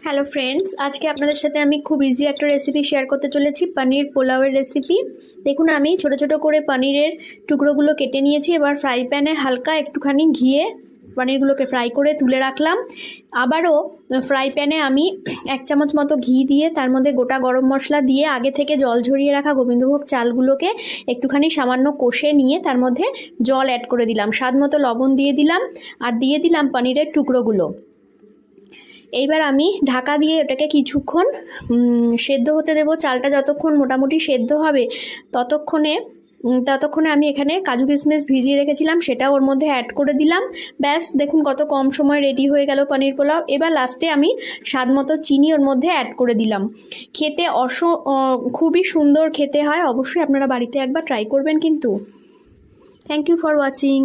Hello friends, আজকে আপনাদের সাথে আমি খুব ইজি একটা রেসিপি শেয়ার করতে চলেছি, পনির পোলাওয়ের রেসিপি। দেখুন, আমি ছোট ছোট করে পনিরের টুকরোগুলো কেটে নিয়েছি। এবার ফ্রাই প্যানে হালকা একটুখানি ঘিয়ে পনিরগুলোকে ফ্রাই করে তুলে রাখলাম। আবারও ফ্রাই প্যানে আমি 1 চামচ মতো ঘি দিয়ে তার মধ্যে গোটা গরম মশলা দিয়ে আগে থেকে জল ঝরিয়ে রাখা গোবিন্দভোগ চালগুলোকে একটুখানি সামান্য কষে নিয়ে তার মধ্যে জল অ্যাড করে দিলাম, স্বাদ মতো লবণ দিয়ে দিলাম, আর দিয়ে দিলাম পনিরের টুকরোগুলো। এইবার আমি ঢাকা দিয়ে ওটাকে কিছুক্ষণ সেদ্ধ হতে দেবো। চালটা যতক্ষণ মোটামুটি সেদ্ধ হবে ততক্ষণে আমি এখানে কাজু কিশমিশ ভিজিয়ে রেখেছিলাম, সেটা ওর মধ্যে অ্যাড করে দিলাম। ব্যাস, দেখুন কত কম সময় রেডি হয়ে গেল পনির পোলাও। এবার লাস্টে আমি স্বাদ মতো চিনি ওর মধ্যে অ্যাড করে দিলাম। খেতে খুবই সুন্দর খেতে হয়। অবশ্যই আপনারা বাড়িতে একবার ট্রাই করবেন কিন্তু। Thank you for watching.